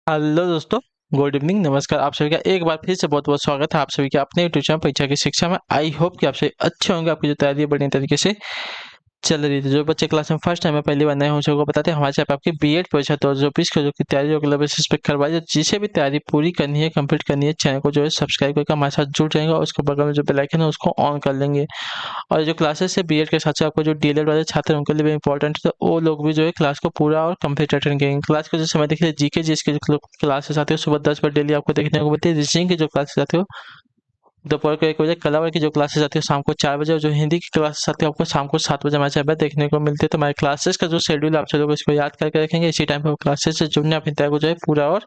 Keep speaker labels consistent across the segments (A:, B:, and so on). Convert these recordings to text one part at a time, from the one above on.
A: Hello दोस्तों। Good evening, नमस्कार। आप सभी का एक बार फिर से बहुत बहुत स्वागत है आप सभी का अपने यूट्यूब चैनल परीक्षा की शिक्षा में। आई होप कि आप सभी अच्छे होंगे, आपकी जो तैयारी है बढ़िया तरीके से चल रही थी। जो बच्चे क्लास में फर्स्ट टाइम है, पहली बार नए हो सबको बताते हैं हमारे यहाँ पे आपकी बीएड परीक्षा 2020 की जो की तैयारी रेगुलर बेसिस पे करवाई है। जिसे भी तैयारी पूरी करनी है, कंप्लीट करनी है, चैनल को जो है सब्सक्राइब करके हमारे साथ जुड़ जाएंगे और उसके बगल में जो बेल आइकन है उसको ऑन कर लेंगे। और जो क्लासेस है बीएड के साथ साथ आपको जो डीएलएड वाले छात्र हैं उनके लिए भी इंपॉर्टेंट है, तो वो लोग भी जो है क्लास को पूरा और कंप्लीट अटेंड करेंगे। क्लास के जो समय देखिए जीके जिसके जो क्लासेस आते हो सुबह 10 बजे डेली आपको देखने को मिलती है। रीजनिंग की जो क्लासेस आते हो दोपहर को 1 बजे, कला की जो क्लासेस आती है शाम को 4 बजे, और जो हिंदी की क्लासेस आती है आपको शाम को 7 बजे हमारे यहाँ पे देखने को मिलती है। तो हमारे क्लासेस का जो शेड्यूल आप चलोगे इसको याद करके रखेंगे, इसी टाइम पे क्लासेस से जुड़ने अपनी तय को जो है पूरा और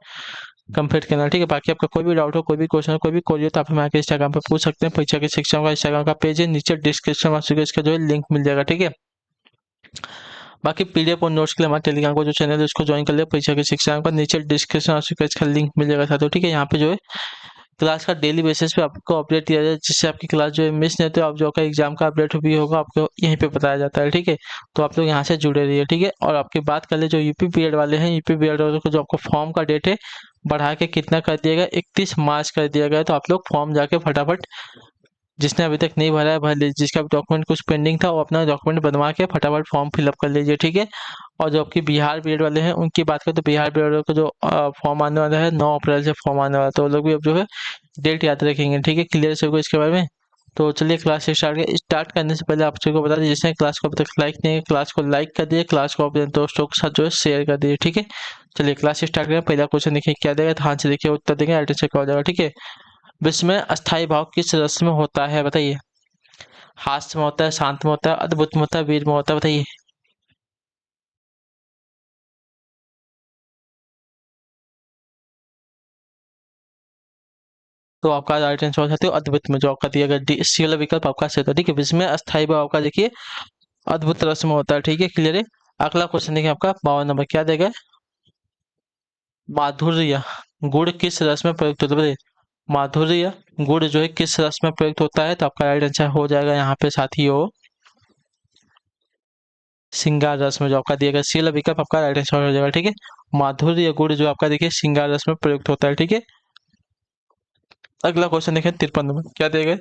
A: कंप्लीट करना। ठीक है, बाकी आपका कोई भी डाउट हो, कोई भी क्वेश्चन हो, कोई भी क्वेरी हो तो आप हमें आके इंस्टाग्राम पर पूछ सकते हैं। परीक्षा की शिक्षा का इंस्टाग्राम का पेज है, नीचे डिस्क्रिप्शन में आपको इसका जो है लिंक मिल जाएगा। ठीक है, बाकी पीडीएफ और नोट्स के लिए हमारे टेलीग्राम का जो चैनल है उसको ज्वाइन कर ले। परीक्षा की शिक्षा का नीचे डिस्क्रिप्शन में इसका लिंक मिल जाएगा साथियों। ठीक है, यहाँ पे जो है क्लास का डेली बेसिस पे आपको अपडेट दिया जाए, जिससे आपकी क्लास जो है मिस नहीं होती। आप जो आपका एग्जाम का अपडेट भी होगा आपको यहीं पे बताया जाता है। ठीक है, तो आप लोग यहाँ से जुड़े रहिए। ठीक है, और आपकी बात कर ले जो यूपी बीएड वाले हैं, यूपी बीएड वालों को जो आपको फॉर्म का डेट है बढ़ा के कितना कर दिया गया, 31 मार्च कर दिया गया है। तो आप लोग फॉर्म जाके फटाफट, जिसने अभी तक नहीं भरा है भर लीजिए। जिसका डॉक्यूमेंट कुछ पेंडिंग था वो अपना डॉक्यूमेंट बनवा के फटाफट फॉर्म फिलअप कर लीजिए। ठीक है, और जो आपकी बिहार बीएड वाले हैं उनकी बात करें तो बिहार बीएड वालों को जो फॉर्म आने वाला है 9 अप्रैल से फॉर्म आने वाला है, तो वो लोग भी अब जो है डेट याद रखेंगे। ठीक है, क्लियर से होगा इसके बारे में। तो चलिए क्लास स्टार्ट करने से पहले आप सबको बता दीजिए, जिसने क्लास को अब तक लाइक नहीं है क्लास को लाइक कर दिए, क्लास को अपने दोस्तों के साथ जो है शेयर कर दीजिए। ठीक है, चलिए क्लास स्टार्ट करें। पहला क्वेश्चन देखिए क्या देगा, ध्यान से देखिए उत्तर देंगे, राइट से क्या हो जाएगा। ठीक है, विश्व में अस्थायी भाव किस रस में होता है बताइए। हास्य में होता है, शांत में होता है, अद्भुत में होता है, वीर में होता है, बताइए। तो आपका राइट आंसर हो जाते हो अद्भुत में, जो आपका दिया गया डी सी वाला विकल्प आपका सही था। ठीक है, इसमें अस्थायी भाव आपका देखिए अद्भुत रस में होता है। ठीक है, क्लियर है। अगला क्वेश्चन देखिए आपका 52 नंबर क्या देगा। माधुर्य गुड़ किस रस में प्रयुक्त होता है बताइए। माधुर्य गुड़ जो है किस रस में प्रयुक्त होता है, तो आपका राइट आंसर हो जाएगा यहाँ पे साथियों श्रृंगार रस में, जो आपका दिया गया सी वाला विकल्प आपका राइट आंसर हो जाएगा। ठीक है, माधुर्य गुड़ जो आपका देखिए श्रृंगार रस में प्रयुक्त होता है। ठीक है, अगला क्वेश्चन देखिए 53 नंबर क्या दिया गया।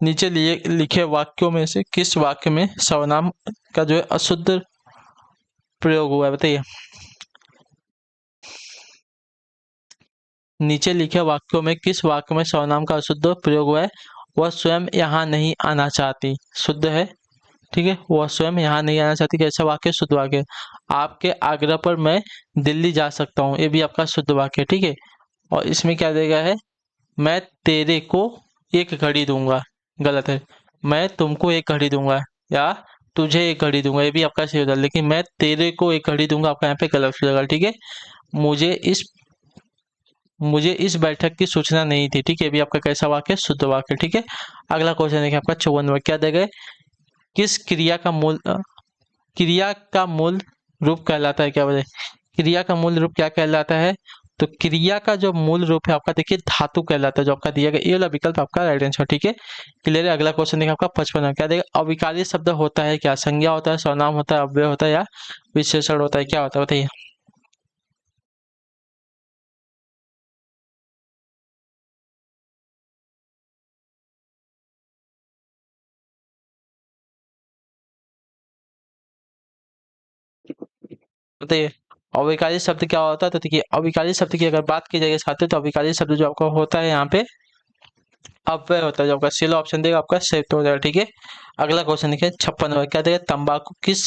A: नीचे लिए लिखे वाक्यों में से किस वाक्य में सर्वनाम का जो है अशुद्ध प्रयोग हुआ है बताइए। नीचे लिखे वाक्यों में किस वाक्य में सर्वनाम का अशुद्ध प्रयोग हुआ है। वह स्वयं यहाँ नहीं आना चाहती शुद्ध है। ठीक है, वह स्वयं यहाँ नहीं आना चाहती, कैसा वाक्य, शुद्ध वाक्य। आपके आग्रह पर मैं दिल्ली जा सकता हूँ, ये भी आपका शुद्ध वाक्य है। ठीक है, और इसमें क्या देगा है, मैं तेरे को एक घड़ी दूंगा, गलत है। मैं तुमको एक घड़ी दूंगा या तुझे एक घड़ी दूंगा, ये भी आपका सही होता है। लेकिन मैं तेरे को एक घड़ी दूंगा आपका यहाँ पे गलत हो जाएगा। ठीक है, मुझे इस मुझे इस बैठक की सूचना नहीं थी। ठीक है, भी आपका कैसा वाक्य, शुद्ध वाक्य। ठीक है, अगला क्वेश्चन देखिए आपका 54 क्या देगा। किस क्रिया का मूल रूप कहलाता है, क्या बताए। क्रिया का मूल रूप क्या कहलाता है, तो क्रिया का जो मूल रूप है आपका देखिए धातु कहलाता है, जो आपका दिया गया ये वाला विकल्प आपका राइट आंसर। ठीक है, क्लियर है। अगला क्वेश्चन देखिए आपका 55 क्या देगा। अविकारी शब्द होता है क्या, संज्ञा होता है, सर्वनाम होता है, अव्यय होता है या विशेषण होता है, क्या होता है बताइए। बताइए अविकारी शब्द क्या होता है, तो देखिए अविकारी शब्द की अगर बात की जाएगी साथियों, तो अविकारी शब्द जो आपका होता है यहाँ पे अव्यय होता है, जो आपका सी ऑप्शन देगा आपका सही हो जाएगा। ठीक है, अगला क्वेश्चन देखिए 56 क्या देगा। तंबाकू किस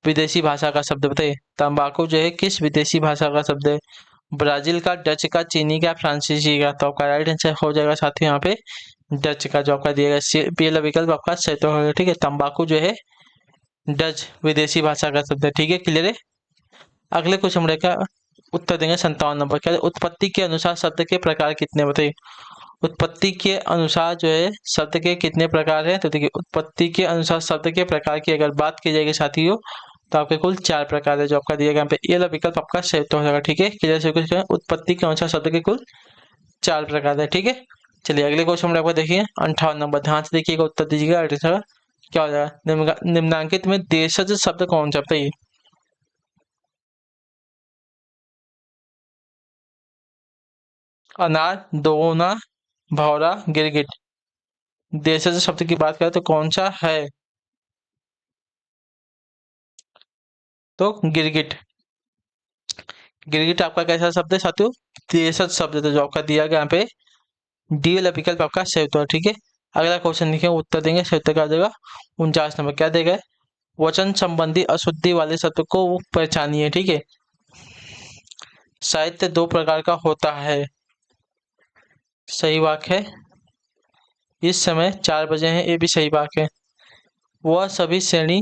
A: विदेशी भाषा का शब्द बताइए। तंबाकू जो है किस विदेशी भाषा का शब्द है। ब्राजील का, डच का, चीनी का, फ्रांसीसी का, तो आपका राइट आंसर हो जाएगा साथियों यहाँ पे डच का, जो आपका दिया गया पहला विकल्प आपका सही तो होगा। ठीक है, तंबाकू जो है डच विदेशी भाषा का शब्द है। ठीक है, क्लियर है। अगले क्वेश्चन का उत्तर देंगे 57 नंबर क्या है? उत्पत्ति के अनुसार शब्द के प्रकार कितने बताइए। उत्पत्ति के अनुसार जो है शब्द के कितने प्रकार हैं, तो देखिए उत्पत्ति के अनुसार शब्द के प्रकार की अगर बात की जाएगी साथियों, तो आपके कुल 4 प्रकार है, जो आपका दिया गया यहाँ पे ये वाला विकल्प आपका सही तो हो जाएगा। ठीक है, क्लियर से कुछ उत्पत्ति के अनुसार शब्द के कुल 4 प्रकार है। ठीक है, चलिए अगले क्वेश्चन में आपको देखिए 58 नंबर, ध्यान से देखिएगा, उत्तर दीजिएगा। क्या हो जाएगा, निम्नांकित में देशज शब्द कौन सा बताइए। अनार, दोगुना, भौरा, गिरगिट। देशज शब्द की बात करें तो कौन सा है? तो गिरगिट। गिरगिट आपका कैसा शब्द है साथियों? देशज शब्द है, तो जो आपका दिया गया यहाँ पे डी वाला विकल्प आपका सही उत्तर है, ठीक है। अगला क्वेश्चन लिखे, उत्तर देंगे, सही उत्तर क्या आ जाएगा? 49 नंबर। क्या देगा? वचन संबंधी अशुद्धि वाले शब्द को पहचानिए, ठीक है। साहित्य दो प्रकार का होता है। सही वाक्य है। इस समय 4 बजे हैं, ये भी सही वाक्य है। वह सभी श्रेणी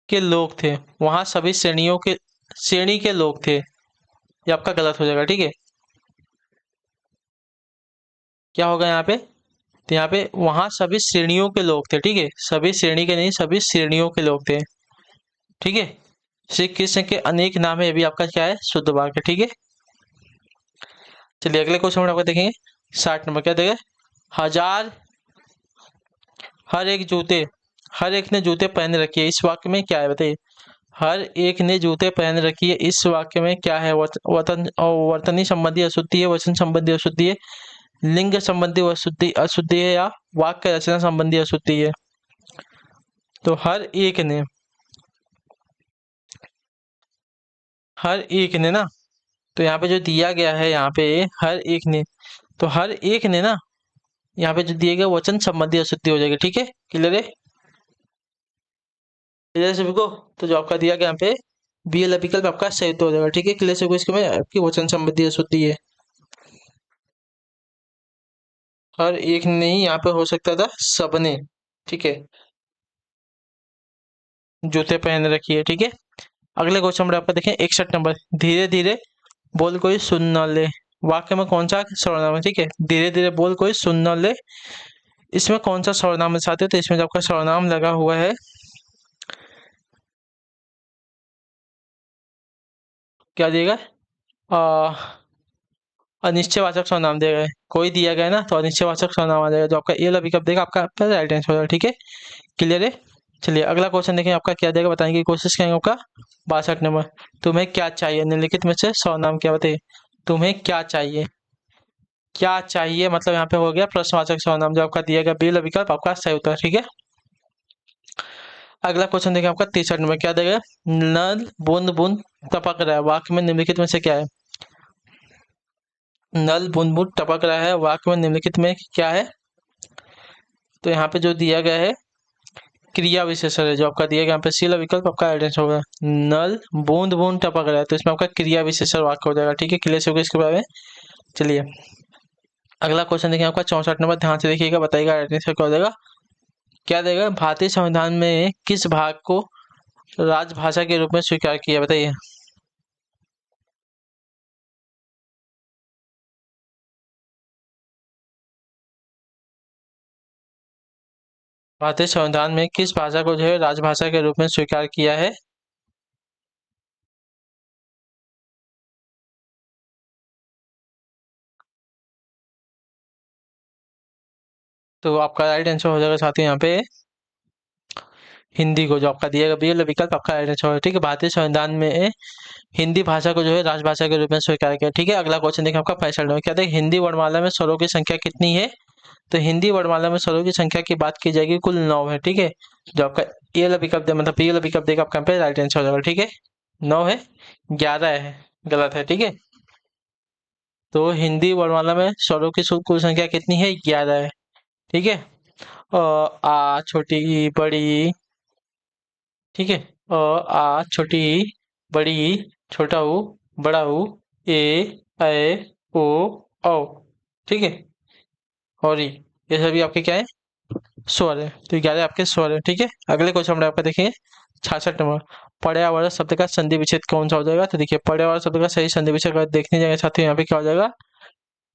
A: के लोग थे, वहां सभी श्रेणी के लोग थे, ये आपका गलत हो जाएगा, ठीक है। क्या होगा यहाँ पे? तो यहाँ पे वहां सभी श्रेणियों के लोग थे, ठीक है। सभी श्रेणी के नहीं, सभी श्रेणियों के लोग थे, ठीक है। श्री कृष्ण के अनेक नाम है, ये भी आपका क्या है? शुद्ध वाक्य, ठीक है। चलिए अगले क्वेश्चन में आपको देखेंगे। 60 नंबर। क्या देगा? हजार हर एक जूते, हर एक ने जूते पहन रखी है, इस वाक्य में क्या है बताइए? हर एक ने जूते पहन रखी है, इस वाक्य में क्या है? वतन और वर्तनी संबंधी अशुद्धि है, वचन संबंधी अशुद्धि है, लिंग संबंधी अशुद्धि अशुद्धि है, या वाक्य रचना संबंधी अशुद्धि है? तो हर एक ने ना, तो यहाँ पे जो दिया गया है, यहाँ पे हर एक ने, तो हर एक ने ना, यहाँ पे जो दिए गए वचन संबंधी अशुद्धि हो जाएगी, ठीक है। क्लियर है? क्लियर सभी को? तो जो आपका दिया गया यहाँ पे बी वाला विकल्प आपका सही उत्तर हो जाएगा, ठीक है। क्लियर सभी को? इसके में आपकी वचन संबंधी अशुद्धि है। हर एक ने नहीं, यहाँ पे हो सकता था सबने, ठीक है, जूते पहन रखी है, ठीक है। अगले क्वेश्चन में आपका देखें 61 नंबर। धीरे धीरे बोल कोई सुन न ले, वाक्य में कौन सा सर्वनाम है? ठीक है, धीरे धीरे बोल कोई सुन न ले, इसमें कौन सा सर्वनाम है साथियों? तो इसमें जो आपका सर्वनाम लगा हुआ है, क्या दिएगा? अनिश्चयवाचक सर्वनाम दिया गया है, कोई दिया गया है ना, तो अनिश्चयवाचक सर्वनाम आ जाएगा, जो आपका ए वाला विकल्प देगा आपका राइट आंसर हो जाएगा, ठीक है। क्लियर है? चलिए अगला क्वेश्चन देखें, आपका क्या देगा बताने की कोशिश करेंगे। आपका 62 नंबर। तुम्हें क्या चाहिए? निम्नलिखित में से सर्वनाम क्या बताइए? तुम्हें क्या चाहिए? क्या चाहिए मतलब यहाँ पे हो गया प्रश्नवाचक सर्वनाम, जो आपका दिया गया बी वाला विकल्प आपका सही उत्तर, ठीक है। अगला क्वेश्चन देखिए, आपका 63 नंबर। क्या देगा? नल बूंद बूंद टपक रहा है, वाक्य में निम्नलिखित में से क्या है? नल बूंद बूंद टपक रहा है, वाक्य में निम्नलिखित में क्या है? तो यहाँ पे जो दिया गया है क्रिया विशेषण है, जो आपका दिया गया यहाँ पे सी वाला विकल्प आपका आंसर होगा। नल बूंद बूंद टपक रहा है, तो इसमें आपका क्रिया विशेषण वाक्य हो जाएगा, ठीक है। क्लियर होगा इसके बारे में? चलिए अगला क्वेश्चन देखिए, आपका 64 नंबर। ध्यान से देखिएगा, बताइएगा आंसर क्या हो जाएगा। क्या देगा? भारतीय संविधान में किस भाग को राजभाषा के रूप में स्वीकार किया, बताइए। भारतीय संविधान में किस भाषा को जो है राजभाषा के रूप में स्वीकार किया है? तो आपका राइट आंसर हो जाएगा साथियों यहाँ पे हिंदी को, जो आपका दिया गया बी वाला विकल्प आपका राइट आंसर होगा, ठीक है। भारतीय संविधान में हिंदी भाषा को जो है राजभाषा के रूप में स्वीकार किया, ठीक है। अगला क्वेश्चन देखिए, आपका 65 नंबर। क्या देखिए, हिंदी वर्णमाला में स्वरों की संख्या कितनी है? तो हिंदी वर्णमाला में स्वरों की संख्या की बात की जाएगी, कुल 9 है, ठीक है। जो आपका ए वाला विकल्प दे मतलब बी वाला विकल्प देगा आपका यहाँ पे राइट आंसर हो जाएगा, ठीक है। 9 है, 11 है, गलत है, ठीक है। तो हिंदी वर्णमाला में स्वरों की कुल संख्या कितनी है? 11 है, ठीक है। आ छोटी ई बड़ी, ठीक है। आ छोटी ई बड़ी ई, छोटा ऊ, बड़ा ऊ, ए ऐ ओ औ, ठीक है। और ये सभी आपके क्या है? स्वर है, तो 11 आपके स्वर है, ठीक है। अगले क्वेश्चन में आपका देखिए 66 नंबर। पर्यावरण शब्द का संधि विच्छेद कौन सा हो जाएगा? तो देखिए पर्यावरण शब्द का सही संधि विच्छेद अगर देखने जाएंगे साथियों, यहाँ पे क्या हो जाएगा?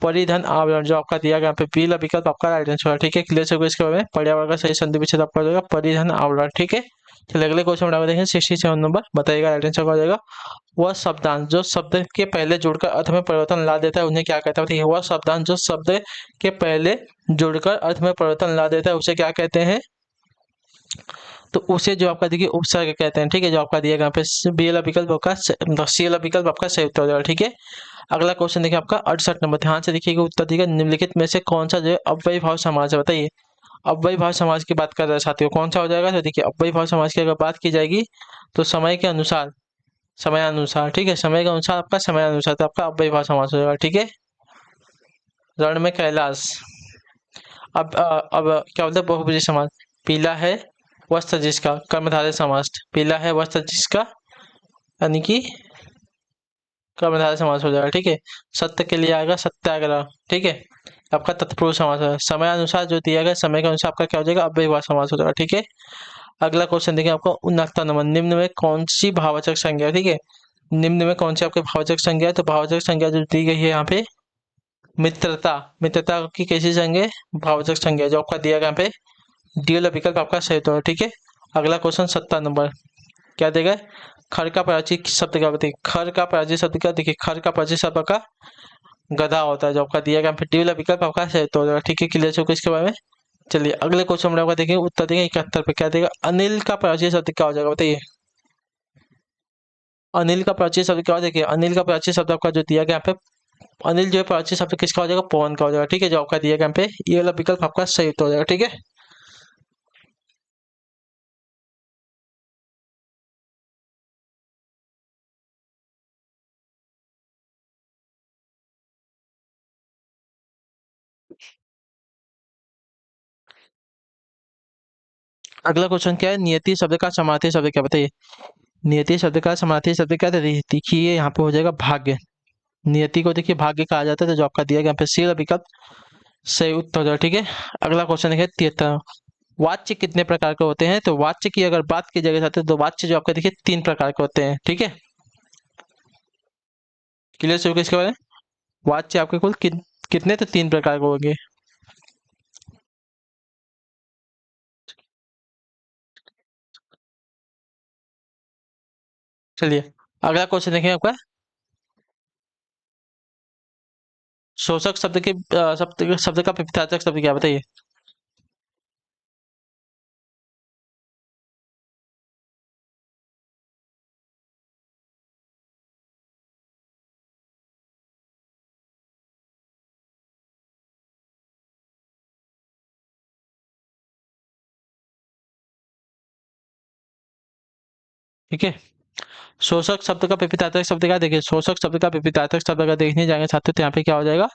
A: परिधन आवरण, जो आपका दिया गया यहाँ पे पी विकल्प आपका राइट आंसर है, ठीक है। क्लियर से इसके बारे में पर्यावरण का सही संधि विच्छेद आपका हो जाएगा परिधन आवरण, ठीक है। चलिए अगले क्वेश्चन में देखें 67 नंबर। बताइएगा राइट आंसर क्या हो जाएगा। वह शब्दांश जो शब्द के पहले जुड़कर अर्थ में परिवर्तन ला देता है उन्हें क्या कहता है? ठीक है, वह शब्दांश जो शब्द के पहले जुड़कर अर्थ में परिवर्तन ला देता है उसे क्या कहते हैं? तो उसे जो आपका देखिए उपसर्ग कहते हैं, ठीक है। जो आपका दिया गया यहाँ पे बी वाला विकल्प आपका मतलब सी वाला विकल्प आपका सही उत्तर हो जाएगा, ठीक है। अगला क्वेश्चन देखिए आपका 68 नंबर, ध्यान से देखिएगा उत्तर दिएगा निम्नलिखित में से कौन सा जो है अव्ययी भाव समास है, बताइए। अव्ययी भाव समास की बात कर रहे हैं साथियों, कौन सा हो जाएगा? तो देखिए अव्ययी भाव समास की अगर बात की जाएगी तो समय के अनुसार, समयानुसार, ठीक है, समय के अनुसार आपका समयानुसार, तो आपका अव्ययी भाव समास हो जाएगा, ठीक है। रण में कैलाश। अब क्या बोलते हैं बहुब्रीहि समास, पीला है वस्त्र जिसका, कर्मधारय समास, पीला है वस्त्र जिसका यानी कि कर्मधारय समास हो जाएगा, ठीक है। सत्य के लिए आएगा सत्याग्रह, ठीक है, आपका तत्पुरुष समास है। समय अनुसार जो दिया गया समय के अनुसार आपका क्या हो जाएगा? अव्ययी भाव समास हो जाएगा, ठीक है। अगला क्वेश्चन देखिए आपको 69 नंबर, निम्न में कौन सी भाववाचक संज्ञा, ठीक है, निम्न में कौन सी आपके भाववाचक संज्ञा है? तो भाववाचक संज्ञा जो दी गई है यहाँ पे मित्रता, मित्रता की कैसी संज्ञा है? भाववाचक संज्ञा, जो आपका दिया गया यहाँ पे डी वाला विकल्प आपका सही तो है, ठीक है। अगला क्वेश्चन 70 नंबर, क्या देगा? खर का प्राची शब्द क्या बताइए? खर का प्राची शब्द क्या? देखिए खर का प्राची शब्द का गधा होता है, जो आपका दिया गया यहाँ पे डी वाला विकल्प आपका सही तो हो जाएगा, ठीक है। क्लियर हो इसके बारे में। चलिए अगले क्वेश्चन में आपका देखेंगे उत्तर देंगे 71 पे, क्या देगा? अनिल का प्राची शब्द क्या हो जाएगा, बताइए। अनिल का प्राची शब्द क्या हो? देखिए अनिल का प्राची शब्द आपका जो दिया गया यहाँ पे, अनिल जो है प्राची शब्द किसका हो जाएगा? पवन का हो जाएगा, ठीक है, जो आपका दिया गया यहाँ पे ये वाला विकल्प आपका सही उत्तर हो जाएगा, ठीक है। अगला क्वेश्चन क्या है? नियति शब्द का समार्थी शब्द क्या, बताइए। नियति शब्द का समार्थी शब्द क्या है? देखिए यहाँ पे हो जाएगा भाग्य। नियति को देखिए भाग्य कहा जाता है, तो जो आपका दिया गया यहाँ पे सी वाला विकल्प सही उत्तर हो जाएगा, ठीक है। अगला क्वेश्चन देखिए 73, वाच्य कितने प्रकार के होते हैं? तो वाच्य की अगर बात की जाएगी साथियों, तो वाच्य जो आपका देखिए 3 प्रकार के होते हैं, ठीक है। क्लियर से इसके बारे में, वाच्य आपके कुल कितने? तो 3 प्रकार के होंगे। चलिए अगला क्वेश्चन देखें आपका, शोषक शब्द के शब्द का विपरीतार्थक शब्द क्या है, बताइए। ठीक है, शोषक शब्द का विपरीतार्थक शब्द क्या? देखिए शोषक शब्द का विपरीतार्थक शब्द अगर देखने जाएंगे साथियों, तो यहाँ पे क्या हो जाएगा?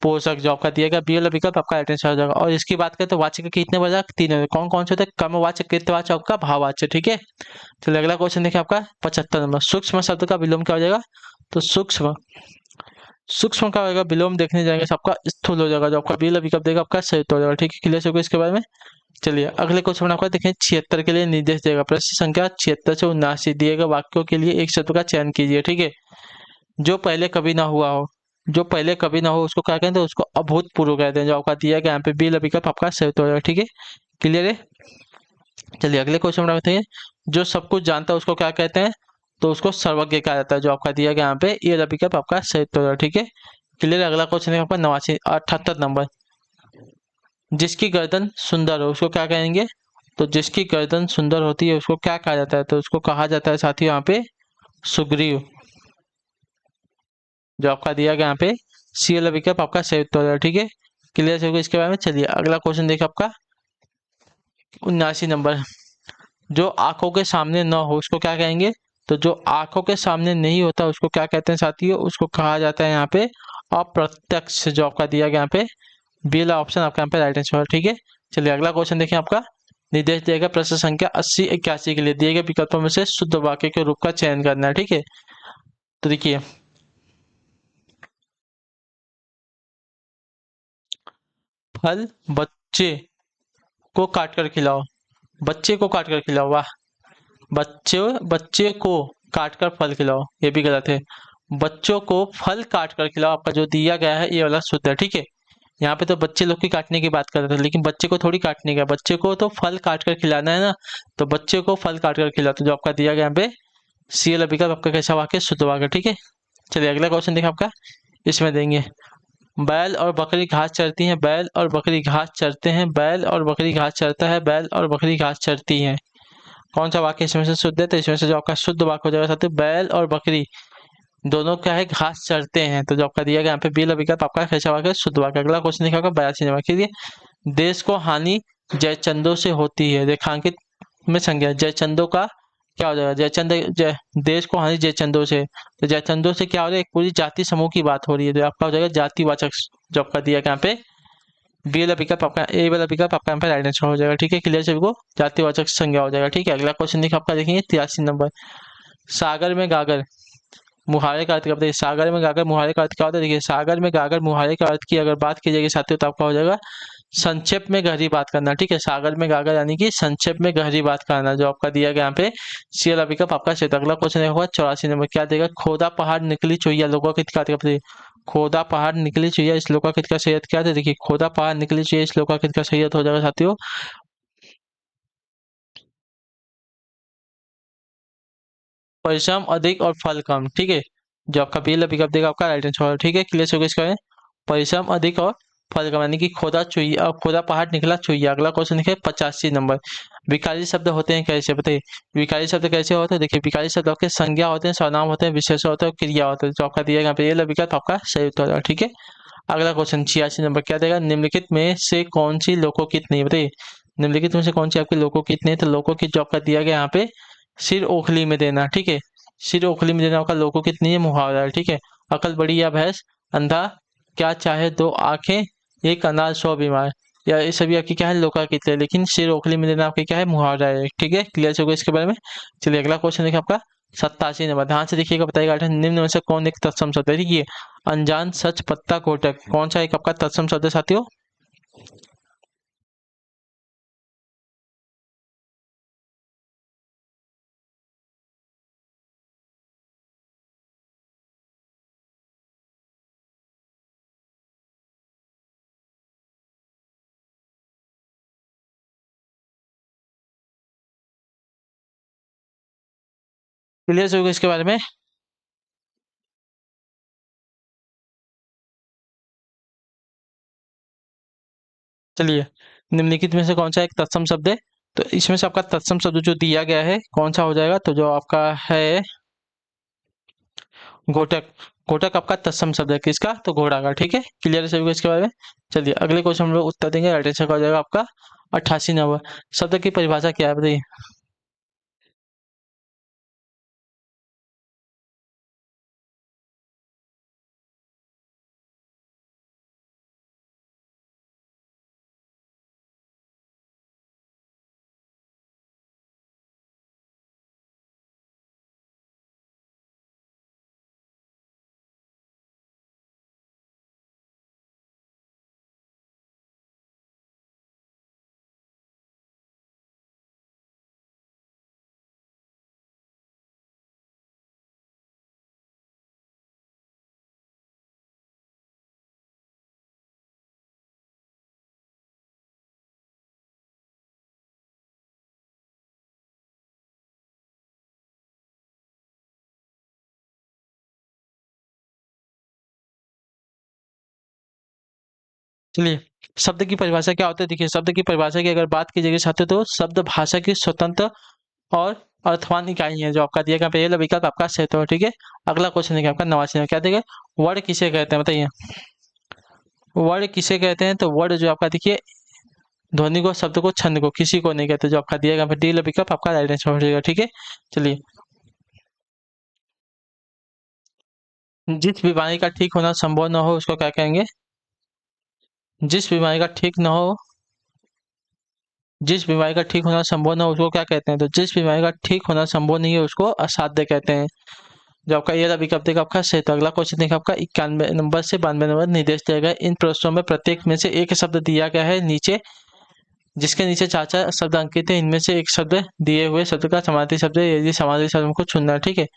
A: पोषक, जो आपका दिया गया बी वाला विकल्प आपका राइट आंसर हो जाएगा। और इसकी बात करें तो वाच्य के कितने बजा? 3 हो, कौन कौन से होते हैं? कर्मवाच्य, कृतवाच्य, आपका भाववाच्य, ठीक है। चलिए अगला क्वेश्चन देखिए आपका 75 नंबर, सूक्ष्म शब्द का विलोम क्या हो जाएगा? तो सूक्ष्म, सूक्ष्म का होगा विलोम देखने जाएंगे सबका स्थूल हो जाएगा, जो आपका बी वाला विकल्प देगा आपका सही हो जाएगा, ठीक है। क्लियर होगा इसके बारे में। चलिए अगले क्वेश्चन आपका देखें 76 के लिए निर्देश देगा, प्रश्न संख्या 76 से 79 दिए गए वाक्यों के लिए एक शब्द का चयन कीजिए, ठीक है, जो पहले कभी ना हुआ हो। जो पहले कभी ना हो उसको क्या कहते हैं? उसको अभूतपूर्व कहते हैं, जो आपका दिया गया यहाँ पे बी विकल्प आपका सही हो जाएगा, ठीक है। क्लियर है। चलिए अगले क्वेश्चन में बताइए, जो सब कुछ जानता है उसको क्या कहते हैं? तो उसको सर्वज्ञ कहा जाता है, जो आपका दिया गया यहाँ पे ये विकल्प आपका सही हो जाएगा, ठीक है। क्लियर। अगला क्वेश्चन है आपका 78 नंबर, जिसकी गर्दन सुंदर हो उसको क्या कहेंगे? तो जिसकी गर्दन सुंदर होती है उसको क्या कहा जाता है? तो उसको कहा जाता है साथियों यहाँ पे सुग्रीव, जो आपका दिया गया यहाँ पे सी वाला विकल्प आपका सही उत्तर हो जाएगा, ठीक है। क्लियर होगा इसके बारे में। चलिए अगला क्वेश्चन देखिए आपका 79 नंबर, जो आंखों के सामने न हो उसको क्या कहेंगे? तो जो आंखों के सामने नहीं होता उसको क्या कहते हैं साथियों? उसको कहा जाता है यहाँ पे अप्रत्यक्ष, जो आपका दिया गया यहाँ पे बी वाला ऑप्शन आपका यहाँ पे राइट आंसर है, ठीक है। चलिए अगला क्वेश्चन देखिए आपका, निर्देश देगा प्रश्न संख्या 80 81 के लिए दिए गए विकल्पों में से शुद्ध वाक्य के रूप का चयन करना है, ठीक है। तो देखिए फल बच्चे को काट कर खिलाओ, बच्चे को काट कर खिलाओ, वाह। बच्चे बच्चे को काट कर फल खिलाओ, ये भी गलत है। बच्चों को फल काट कर खिलाओ आपका जो दिया गया है ये वाला शुद्ध है, ठीक है। यहाँ पे तो बच्चे लोग की काटने की बात कर रहे थे, लेकिन बच्चे को थोड़ी काटने का, बच्चे को तो फल काट कर खिलाना है ना, तो बच्चे को फल काट कर खिलाओ, तो जो आपका दिया गया यहाँ पे सी वाला विकल्प आपका कैसा वाक्य? शुद्ध वाक्य, ठीक है। चलिए अगला क्वेश्चन देखिए आपका, इसमें देंगे बैल और बकरी घास चरती हैं, बैल और बकरी घास चरते हैं, बैल और बकरी घास चरता है, बैल और बकरी घास चरती हैं, कौन सा वाक्य इसमें से शुद्ध है? तो इसमें से जो आपका शुद्ध वाक्य हो जाएगा साथियों बैल और बकरी दोनों क्या है, घास चरते हैं। तो जो आपका दिया गया यहाँ पे बी वाला विकल्प आपका कैसा वाक्य शुद्ध वाक्य। अगला क्वेश्चन लिखा होगा 82 नंबर के लिए, देश को हानि जयचंदों से होती है, रेखांकित में संज्ञा जयचंदों का क्या हो जाएगा, जयचंद जय, देश को हानि जयचंदों से, तो जयचंदों से क्या हो रहा है, एक पूरी जाति समूह की बात हो रही है, तो आपका हो जाएगा जातिवाचक। जो आपका दिया गया यहाँ पे बी वाला विकल्प आपका, ए वाला विकल्प आपका यहाँ पे राइट आंसर हो जाएगा। ठीक है, क्लियर सभी को, जातिवाचक संज्ञा हो जाएगा। ठीक है, अगला क्वेश्चन देखिए आपका, देखेंगे 83 नंबर, सागर में गागर मुहावरे का अर्थ क्या बताइए। सागर में गागर मुहावरे का अर्थ क्या होता है, देखिए सागर में गागर मुहावरे का अर्थ की अगर बात की जाएगी साथियों, तो आपका हो जाएगा संक्षेप में गहरी बात करना। ठीक है, सागर में गागर यानी कि संक्षेप में गहरी बात करना, जो आपका दिया गया यहाँ पे सी वाला विकल्प आपका सही। अगला क्वेश्चन होगा 84 नंबर, क्या देगा, खोदा पहाड़ निकली चुईया लोकाकित का अर्थ क्या बताइए। खोदा पहाड़ निकली चुईया इस लोकाकित का सही अर्थ क्या था, देखिए खोदा पहाड़ निकली चुईया इस लोकाकित का सही अर्थ हो जाएगा साथियों, परिश्रम अधिक और फल कम। ठीक है, जो आपका बी वाला विकल्प देगा आपका राइट आंसर। ठीक है, क्लियर हो गया इसका, परिश्रम अधिक और फल कम यानी कि खोदा चुईया, खोदा पहाड़ निकला चुईया। अगला क्वेश्चन देखिए 85 नंबर, विकारी शब्द होते हैं कैसे बताइए। विकारी शब्द कैसे होते हैं, देखिए विकारी शब्द आपके संज्ञा होते हैं, सर्वनाम होते हैं, विशेषण होते हैं, क्रिया होते हैं। जो आपका दिया यहाँ पे ये वाला विकल्प आपका सही उत्तर होगा। ठीक है, अगला क्वेश्चन 86 नंबर, क्या देगा, निम्नलिखित में से कौन सी लोकोकित नहीं बताइए। निम्नलिखित में से कौन सी आपकी लोकोकित नहीं, तो लोकोकित जो आपका दिया गया यहाँ पे सिर ओखली में देना। ठीक है, सिर ओखली में देना आपका लोकोकित नहीं है, मुहावरा है। ठीक है, अकल बड़ी या भैंस अंधा क्या चाहे दो आंखें, एक अनार 100 बीमार, या ये सभी आपकी क्या है लोकाकित है, लेकिन सिर ओखली में देना आपकी क्या है, मुहावरा है। ठीक है, क्लियर हो गया इसके बारे में। चलिए अगला क्वेश्चन देखिए आपका 87 नंबर, ध्यान से देखिएगा, बताइएगा निम्न में से कौन एक तत्सम शब्द है। देखिए अनजान सच पत्ता कोटक कौन सा एक आपका तत्सम शब्द है साथियों। क्लियर हो गया इसके बारे में। चलिए, निम्नलिखित में से कौन सा एक तत्सम शब्द है, तो इसमें से आपका तत्सम शब्द जो दिया गया है कौन सा हो जाएगा, तो जो आपका है घोटक। घोटक आपका तत्सम शब्द है, किसका, तो घोड़ा का। ठीक है, क्लियर है सभी को इसके बारे में। चलिए अगले क्वेश्चन हम लोग उत्तर देंगे, राइट आंसर का हो जाएगा आपका 88 नंबर, शब्द की परिभाषा क्या है बताइए। चलिए, शब्द की परिभाषा क्या होता है, देखिए शब्द की परिभाषा की अगर बात की जाएगी साथियों, तो शब्द भाषा की स्वतंत्र और अर्थवान इकाई है, जो आपका दिया गया पहला विकल्प आपका सही तो। ठीक है, अगला क्वेश्चन देखिए आपका 89 में, क्या देगा, वर्ड किसे कहते हैं बताइए। वर्ड किसे कहते हैं, तो वर्ड जो आपका देखिए ध्वनि को, शब्द को, छंद को, किसी को नहीं कहते, जो आपका दिया गया डी विकल्प आपका राइट आंसर हो जाएगा। ठीक है, चलिए, जिस बीमारी का ठीक होना संभव न हो उसको क्या कहेंगे। जिस बीमारी का ठीक न हो, जिस बीमारी का ठीक होना संभव न हो उसको क्या कहते हैं, तो जिस बीमारी का ठीक होना संभव नहीं है उसको असाध्य कहते हैं। जो आपका ये विकल्प देगा आपका सही। तो अगला क्वेश्चन देखा आपका 91 नंबर से 92 नंबर, निर्देश दिया गया इन प्रश्नों में प्रत्येक में से एक शब्द दिया गया है नीचे, जिसके नीचे चार चार शब्द अंकित है, इनमें से एक शब्द दिए हुए शब्द का समार्थी शब्द है, यदि समार्थी शब्द हमको चुनना है। ठीक है,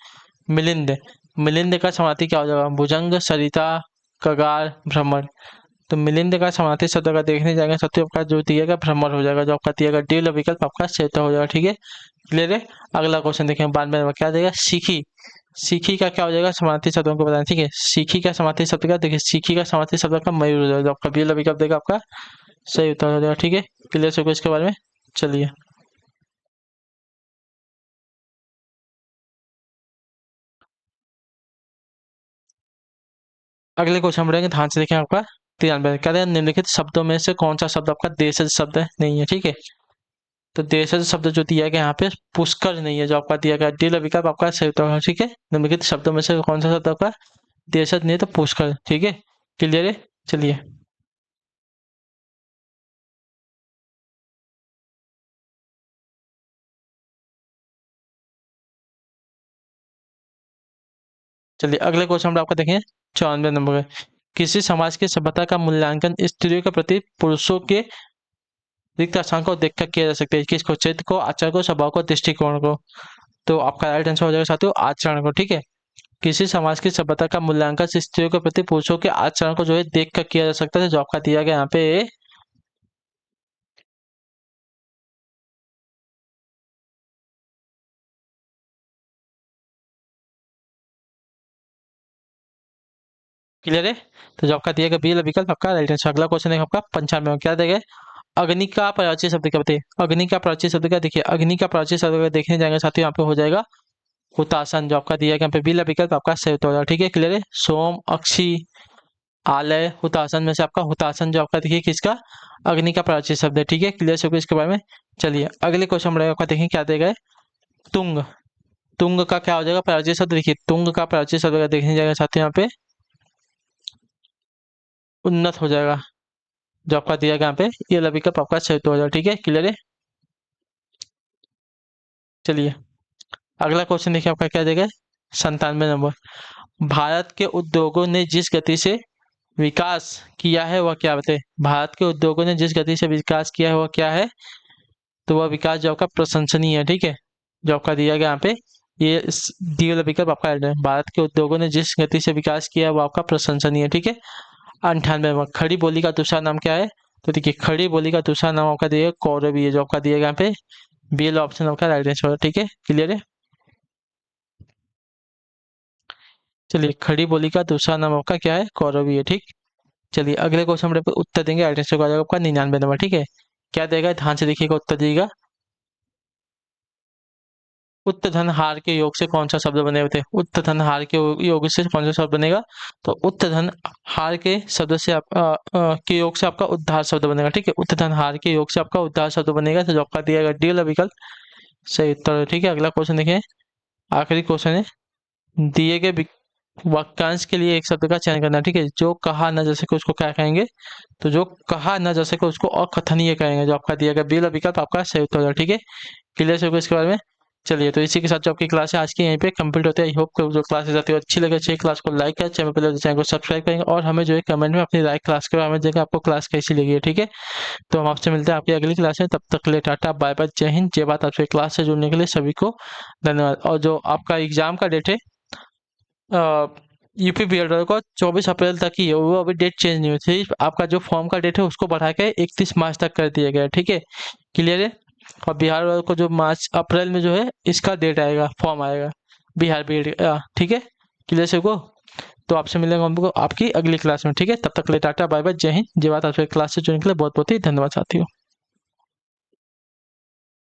A: मिलिंद, मिलिंद का समार्थी क्या हो जाएगा, भुजंग, सरिता, कगार, भ्रमर। तो मिलिंद का समार्थी शब्द अगर देखने जाएंगे सबसे आपका जो दिएगा भ्रमर हो जाएगा, जो आपका दिएगा डी वाला विकल्प आपका सही हो जाएगा। ठीक है, क्लियर है। अगला क्वेश्चन देखें 92 नंबर, क्या देगा, सीखी। सीखी का क्या हो जाएगा, समार्थी शब्दों को बताना। ठीक है, सीखी का समार्थी शब्द का, देखिए सीखी का समार्थी शब्द का मयूर हो जाएगा, जो आपका बी वाला विकल्प देगा आपका सही उत्तर हो जाएगा। ठीक है, क्लियर से इसके बारे में। चलिए अगले क्वेश्चन में बढ़ेंगे, ध्यान से देखें आपका 93 क्या है, निम्नलिखित शब्दों में से कौन सा शब्द आपका देशज शब्द नहीं है, ठीक है। तो देशज शब्द जो दिया गया यहाँ पे पुष्कर नहीं है, जो आपका दिया गया डी विकल्प आपका सही उत्तर है, ठीक है। निम्नलिखित शब्दों में से कौन सा शब्द आपका देशज नहीं है, तो पुष्कर, ठीक है। क्लियर है, चलिए। चलिए अगले क्वेश्चन में आपका देखें 94 नंबर है, किसी समाज की सभ्यता का मूल्यांकन स्त्रियों के प्रति पुरुषों के रिक्त स्थान को देखकर किया जा सकता है, किसको, चरित्र को, आचार को, स्वभाव को, दृष्टिकोण को। तो आपका राइट आंसर हो जाएगा साथियों आचरण को, ठीक है। किसी समाज की सभ्यता का मूल्यांकन स्त्रियों के प्रति पुरुषों के आचरण को जो है देख कर किया जा सकता है, जो आपका दिया गया यहाँ पे। क्लियर है, तो जो आपका दिया गया बी वाला विकल्प आपका राइट आंसर। अगला क्वेश्चन है आपका 95 में, क्या देगा, अग्नि का प्राचीन शब्द क्या बताइए, अग्नि का प्राचीन शब्द क्या, देखिए अग्नि का प्राचीन शब्द अगर देखने जाएंगे साथियों यहाँ पे हो जाएगा हुतासन, जो आपका दिया गया यहाँ पे बी वाला विकल्प आपका सही उत्तर हो जाएगा, ठीक है। क्लियर है, सोम, अक्षी, आलय, हुतासन में से आपका हुतासन जो आपका देखिए किसका, अग्नि का प्राचीन शब्द है, ठीक है। क्लियर से इसके बारे में। चलिए अगले क्वेश्चन में आपका देखिए क्या देगा, तुंग, तुंग का क्या हो जाएगा प्राचीन शब्द, देखिए तुंग का प्राचीन शब्द अगर देखने जाएगा साथियों यहाँ पे उन्नत हो जाएगा, जो आपका दिया गया यहाँ पे ये वाला विकल्प आपका सही उत्तर हो जाएगा, ठीक है। क्लियर है, चलिए अगला क्वेश्चन देखिए आपका क्या देगा, 97 नंबर, भारत के उद्योगों ने जिस गति से विकास किया है वह क्या बताए, भारत के उद्योगों ने जिस गति से विकास किया है वह क्या है, तो वह विकास जो आपका प्रशंसनीय है, ठीक है। जो आपका दिया गया यहाँ पे ये डी वाला विकल्प आपका है, भारत के उद्योगों ने जिस गति से विकास किया है वो आपका प्रशंसनीय है, ठीक है। 98 में खड़ी बोली का दूसरा नाम क्या है, तो देखिए खड़ी बोली का दूसरा नाम आपका दिया कौरवी है, जो आपका दिया गया यहाँ पे बी वाला ऑप्शन आपका राइट आंसर होगा, ठीक है। क्लियर है, चलिए खड़ी बोली का दूसरा नाम आपका क्या है, कौरवी है, ठीक। चलिए अगले क्वेश्चन में उत्तर देंगे, राइट आंसर आ जाएगा आपका 99 नंबर, ठीक है। क्या देगा, ध्यान से देखिएगा उत्तर दीजिएगा, उत्तधन हार के योग से कौन सा शब्द बने होते हैं, उत्तधन हार के योग से कौन सा शब्द बनेगा, तो उत्तधन हार के शब्द से के योग से आपका उद्धार शब्द बनेगा, ठीक है। उत्तधन हार के योग से आपका उद्धार शब्द बनेगा, तो जो आपका दिया गया डी वाला विकल्प सही उत्तर है, ठीक है। अगला क्वेश्चन देखिए, आखिरी क्वेश्चन है, दिए गए वाक्यांश के लिए एक शब्द का चयन करना, ठीक है। जो कहा न जा सके उसको क्या कहेंगे, तो जो कहा न जा सके उसको अकथनीय कहेंगे, जो आपका दिया गया बी वाला विकल्प आपका सही उत्तर होगा, ठीक है। क्लियर से इसके बारे में। चलिए तो इसी के साथ जो आपकी क्लास है आज की यहीं पे कंप्लीट होती है। आई होप कि जो क्लासेस आती है अच्छी लगे, अच्छी क्लास को लाइक करें, चैनल पर चैनल को सब्सक्राइब करेंगे और हमें जो है कमेंट में अपनी राय क्लास के बारे में देंगे आपको क्लास कैसी लगी है, ठीक है। तो हम आपसे मिलते हैं आपकी अगली क्लास में, तब तक के लिए टाटा बाय बाय, जय हिंद जय भारत। आपसे क्लास से जुड़ने के लिए सभी को धन्यवाद। और जो आपका एग्जाम का डेट है यूपी बीएड को 24 अप्रैल तक ही है, वो अभी डेट चेंज नहीं हुई थी, आपका जो फॉर्म का डेट है उसको बढ़ा के 31 मार्च तक कर दिया गया है, ठीक है। क्लियर है, और बिहार वालों को जो मार्च अप्रैल में जो है इसका डेट आएगा, फॉर्म आएगा बिहार बीएड, ठीक है। क्लियर से को, तो आपसे मिलेंगे हमको आपकी अगली क्लास में, ठीक है। तब तक के लिए टाटा बाय बाय, जय हिंद जय भारत। आपसे क्लास से जुड़ने के लिए बहुत बहुत ही धन्यवाद साथियों।